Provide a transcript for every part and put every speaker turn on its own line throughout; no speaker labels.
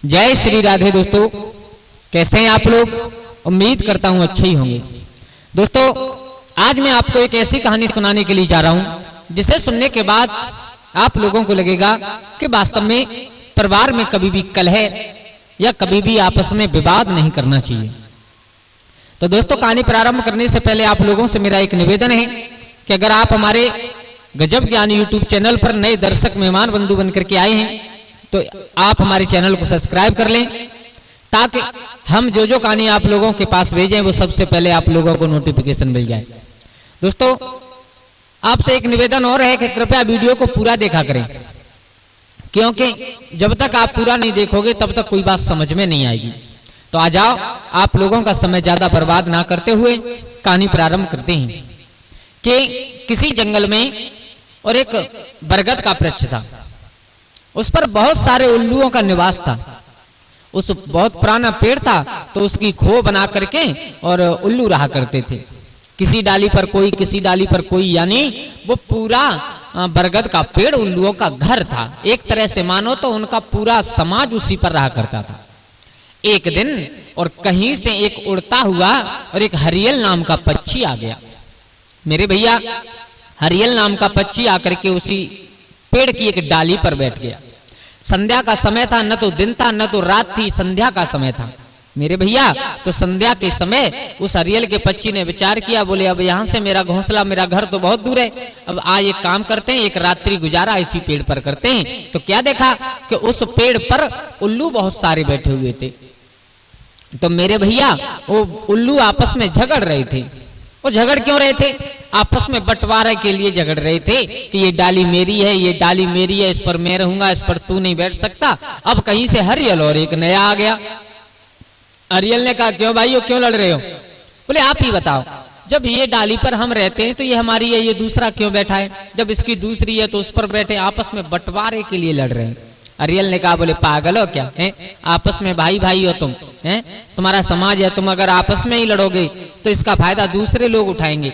जय श्री राधे। दोस्तों कैसे हैं आप लोग? उम्मीद करता हूं अच्छे ही होंगे। दोस्तों आज मैं आपको एक ऐसी कहानी सुनाने के लिए जा रहा हूं जिसे सुनने के बाद आप लोगों को लगेगा कि वास्तव में परिवार में कभी भी कलह या कभी भी आपस में विवाद नहीं करना चाहिए। तो दोस्तों कहानी प्रारंभ करने से पहले आप लोगों से मेरा एक निवेदन है कि अगर आप हमारे गजब ज्ञान यूट्यूब चैनल पर नए दर्शक मेहमान बंधु बनकर के आए हैं तो आप हमारे चैनल को सब्सक्राइब कर लें ताकि हम जो कहानी आप लोगों के पास भेजें वो सबसे पहले आप लोगों को नोटिफिकेशन मिल जाए। दोस्तों आपसे एक निवेदन और है कि कृपया वीडियो को पूरा देखा करें, क्योंकि जब तक आप पूरा नहीं देखोगे तब तक कोई बात समझ में नहीं आएगी। तो आ जाओ आप लोगों का समय ज्यादा बर्बाद ना करते हुए कहानी प्रारंभ करते हैं कि किसी जंगल में और एक बरगद का वृक्ष था, उस पर बहुत सारे उल्लुओं का निवास था। उस बहुत पुराना पेड़ था तो उसकी खो बना करके और उल्लू रहा करते थे, किसी डाली पर कोई किसी डाली पर कोई, यानी वो पूरा बरगद का पेड़ उल्लुओं का घर था। एक तरह से मानो तो उनका पूरा समाज उसी पर रहा करता था। एक दिन और कहीं से एक उड़ता हुआ और एक हरियल नाम का पक्षी आ गया। मेरे भैया हरियल नाम का पक्षी आकर के उसी पेड़ की एक डाली पर बैठ गया। संध्या का समय था, न तो दिन था न तो रात थी, संध्या का समय था मेरे भैया। तो संध्या के समय उस हरियल के पक्षी ने विचार किया, बोले अब यहाँ से मेरा घोंसला मेरा घर तो बहुत दूर है, अब आज एक काम करते हैं, एक रात्रि गुजारा इसी पेड़ पर करते हैं। तो क्या देखा कि उस पेड़ पर उल्लू बहुत सारे बैठे हुए थे। तो मेरे भैया वो उल्लू आपस में झगड़ रहे थे। वो झगड़ क्यों रहे थे? आपस में बंटवारे के लिए झगड़ रहे थे कि ये डाली मेरी है, ये डाली मेरी है, इस पर मैं रहूंगा, इस पर तू नहीं बैठ सकता। अब कहीं से हरियल और एक नया आ गया। हरियल ने कहा क्यों भाइयों क्यों लड़ रहे हो? बोले आप ही बताओ, जब ये डाली पर हम रहते हैं तो ये हमारी है, ये दूसरा क्यों बैठा है? जब इसकी दूसरी है तो उस पर बैठे, आपस में बंटवारे के लिए लड़ रहे हैं। हरियल ने कहा बोले पागल हो क्या है? आपस में भाई भाई हो तुम हैं, तुम्हारा समाज है, तुम अगर आपस में ही लड़ोगे तो इसका फायदा दूसरे लोग उठाएंगे,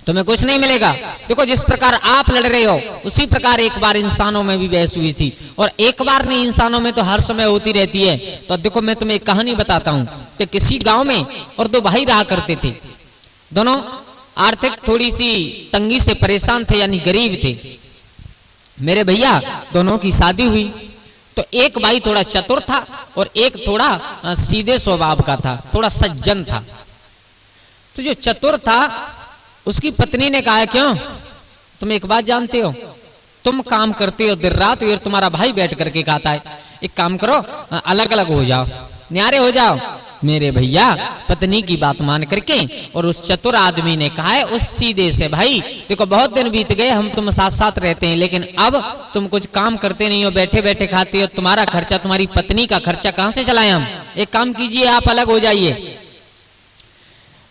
तुम्हें कुछ नहीं मिलेगा। देखो जिस प्रकार आप लड़ रहे हो उसी प्रकार एक बार इंसानों में भी बहस हुई थी, और एक बार नहीं इंसानों में तो हर समय होती रहती है। तो देखो मैं तुम्हें एक कहानी बताता हूँ कि किसी गांव में और दो भाई रहा करते थे। दोनों आर्थिक थोड़ी सी तंगी से परेशान थे, यानी गरीब थे मेरे भैया। दोनों की शादी हुई तो एक भाई थोड़ा चतुर था और एक थोड़ा सीधे स्वभाव का था, थोड़ा सज्जन था। तो जो चतुर था उसकी पत्नी ने कहा क्यों तुम एक बात जानते हो, तुम काम करते हो दिन रात और तुम्हारा भाई बैठ करके खाता है, एक काम करो अलग अलग हो जाओ, न्यारे हो जाओ। मेरे भैया पत्नी की बात मान करके और उस चतुर आदमी ने कहा है उस सीधे से, भाई देखो बहुत दिन बीत गए, हम तुम साथ साथ रहते हैं, लेकिन अब तुम कुछ काम करते नहीं हो, बैठे बैठे खाते हो, तुम्हारा खर्चा तुम्हारी पत्नी का खर्चा कहां से चलाएं हम? एक काम कीजिए आप अलग हो जाइए।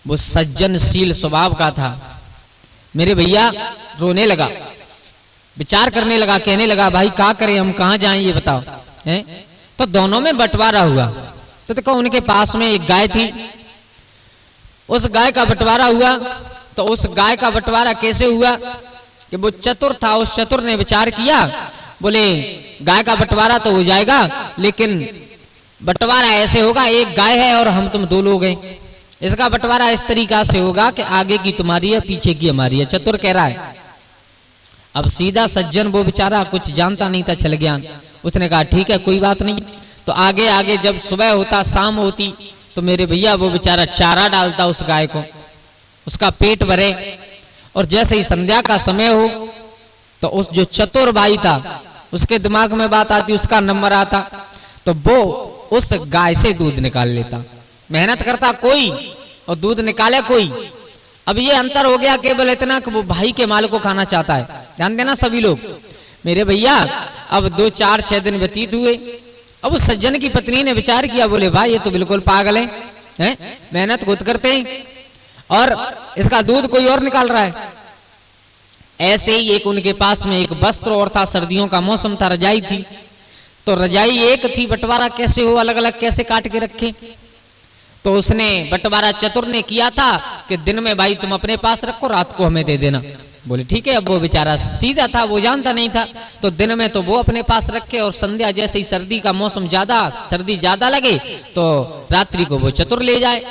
वो सज्जनशील स्वभाव का था मेरे भैया, रोने लगा, विचार करने लगा, कहने लगा भाई क्या करें हम, कहां जाएं ये बताओ हैं? तो दोनों में बंटवारा हुआ। तो देखो उनके पास में एक गाय थी, उस गाय का बंटवारा हुआ। तो उस गाय का बंटवारा कैसे हुआ कि वो चतुर था, उस चतुर ने विचार किया, बोले गाय का बंटवारा तो हो जाएगा, लेकिन बंटवारा ऐसे होगा एक गाय है और हम तुम दो लोग हैं। इसका बंटवारा इस तरीका से होगा कि आगे की तुम्हारी है पीछे की हमारी है, चतुर कह रहा है। अब सीधा सज्जन वो बेचारा कुछ जानता नहीं था, चल गया। उसने कहा ठीक है कोई बात नहीं। तो आगे आगे जब सुबह होता शाम होती तो मेरे भैया वो बेचारा चारा डालता उस गाय को, उसका पेट भरे, और जैसे ही संध्या का समय हो तो उस जो चतुर भाई था उसके दिमाग में बात आती, उसका नंबर आता, तो वो उस गाय से दूध निकाल लेता। मेहनत करता कोई और दूध निकाले कोई। अब ये अंतर हो गया केवल इतना कि वो भाई के माल को खाना चाहता है, ध्यान देना सभी लोग मेरे भैया। अब 2 4 6 दिन व्यतीत हुए। अब उस सज्जन की पत्नी ने विचार किया, बोले भाई ये तो बिल्कुल पागल है? मेहनत खुद करते हैं और इसका दूध कोई और निकाल रहा है। ऐसे ही एक उनके पास में एक वस्त्र और था, सर्दियों का मौसम था, रजाई थी। तो रजाई एक थी, बंटवारा कैसे हो, अलग अलग कैसे काट के रखे? तो उसने बंटवारा चतुर ने किया था कि दिन में भाई तुम अपने पास रखो, रात को हमें दे देना। बोले ठीक है। अब वो बेचारा सीधा था, वो जानता नहीं था, तो दिन में तो वो अपने पास रखे और संध्या जैसे ही सर्दी का मौसम सर्दी ज्यादा लगे तो रात्रि को वो चतुर ले जाए।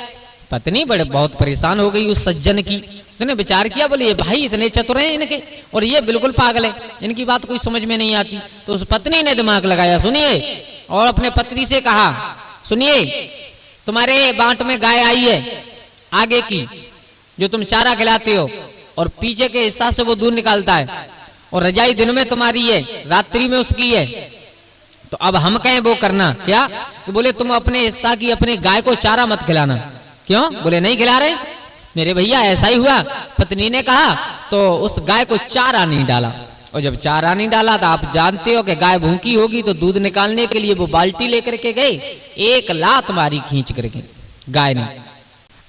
पत्नी बड़े बहुत परेशान हो गई उस सज्जन की। उसने विचार किया, बोले ये भाई इतने चतुर हैं इनके, और ये बिल्कुल पागल है, इनकी बात कोई समझ में नहीं आती। तो उस पत्नी ने दिमाग लगाया, सुनिए, और अपने पत्नी से कहा, सुनिए तुम्हारे बांट में गाय आई है आगे की, जो तुम चारा खिलाते हो, और पीछे के हिस्सा से वो दूध निकालता है, और रजाई दिन में तुम्हारी है, रात्रि में उसकी है। तो अब हम कहें वो करना क्या? तो बोले तुम अपने हिस्सा की अपने गाय को चारा मत खिलाना। क्यों? बोले नहीं खिला रहे मेरे भैया, ऐसा ही हुआ। पत्नी ने कहा तो उस गाय को चारा नहीं डाला, और जब चारा नहीं डाला तो आप जानते हो कि गाय भूखी होगी, तो दूध निकालने के लिए वो बाल्टी लेकर के गए, एक लात मारी खींच करके गाय ने।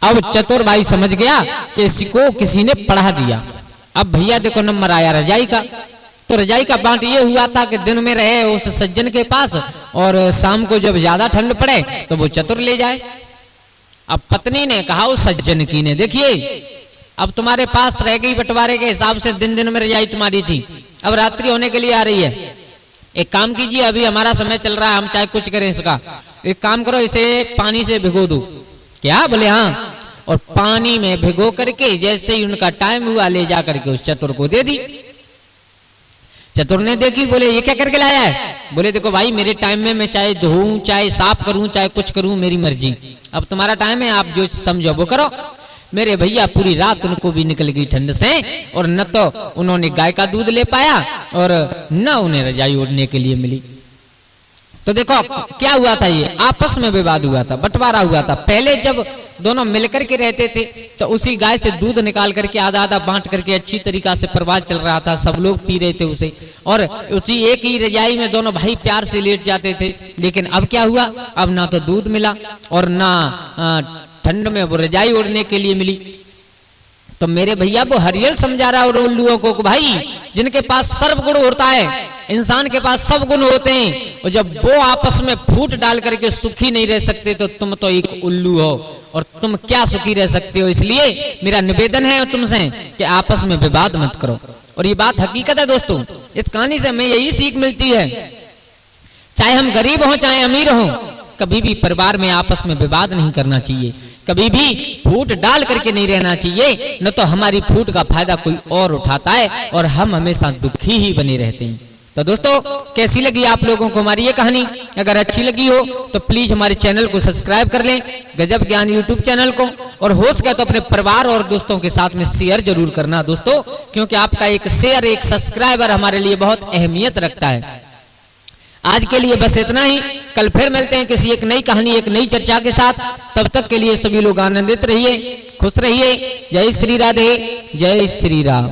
अब चतुर भाई समझ गया कि इसको किसी ने पढ़ा दिया। अब भैया देखो नंबर आया रजाई का। तो रजाई का बांट ये हुआ था कि दिन में रहे उस सज्जन के पास, और शाम को जब ज्यादा ठंड पड़े तो वो चतुर ले जाए। अब पत्नी ने कहा उस सज्जन की ने, देखिए अब तुम्हारे पास रह गई बंटवारे के हिसाब से, दिन दिन में रजाई तुम्हारी थी, अब रात्रि होने के लिए आ रही है। एक काम कीजिए, अभी हमारा समय चल रहा है, हम चाहे कुछ करें इसका, एक काम करो इसे पानी से भिगो दो। क्या? बोले हाँ। और पानी में भिगो करके जैसे ही उनका टाइम हुआ ले जा करके उस चतुर को दे दी। चतुर ने देखी, बोले ये क्या करके लाया है? बोले देखो भाई मेरे टाइम में मैं चाहे धोऊं, चाहे साफ करूं, चाहे कुछ करूं, मेरी मर्जी। अब तुम्हारा टाइम है, आप जो समझो वो करो। मेरे भैया पूरी रात उनको भी निकल गई ठंड से, और न तो उन्होंने गाय का दूध ले पाया और न उन्हें रजाई ओढ़ने के लिए मिली। तो देखो क्या हुआ था, ये आपस में विवाद हुआ था, बंटवारा हुआ था। पहले जब दोनों मिलकर के रहते थे तो उसी गाय से दूध निकाल करके आधा आधा बांट करके अच्छी तरीका से परिवार चल रहा था, सब लोग पी रहे थे उसे, और उसी एक ही रजाई में दोनों भाई प्यार से लेट जाते थे। लेकिन अब क्या हुआ, अब ना तो दूध मिला और ना ठंड में वो रजाई ओढ़ने के लिए मिली। तो मेरे भैया वो हरियल समझा रहा और उल्लुओं को, भाई जिनके पास सर्वगुण होता है, इंसान के पास सब गुण होते हैं, और जब वो आपस में फूट डाल करके सुखी नहीं रह सकते तो तुम तो एक उल्लू हो, और तुम क्या सुखी रह सकते हो। इसलिए मेरा निवेदन है तुमसे कि आपस में विवाद मत करो। और ये बात हकीकत है दोस्तों, इस कहानी से हमें यही सीख मिलती है, चाहे हम गरीब हो चाहे अमीर हो, कभी भी परिवार में आपस में विवाद नहीं करना चाहिए, कभी भी फूट डाल करके नहीं रहना चाहिए, न तो हमारी फूट का फायदा कोई और उठाता है और हम हमेशा दुखी ही बने रहते हैं। तो दोस्तों कैसी लगी आप लोगों को हमारी ये कहानी? अगर अच्छी लगी हो तो प्लीज हमारे चैनल को सब्सक्राइब कर लें, गजब ज्ञान यूट्यूब चैनल को, और हो सके तो अपने परिवार और दोस्तों के साथ में शेयर जरूर करना दोस्तों, क्योंकि आपका एक शेयर, एक सब्सक्राइबर हमारे लिए बहुत अहमियत रखता है। आज के लिए बस इतना ही, कल फिर मिलते हैं किसी एक नई कहानी, एक नई चर्चा के साथ। तब तक के लिए सभी लोग आनंदित रहिए, खुश रहिए। जय श्री राधे, जय श्री राम।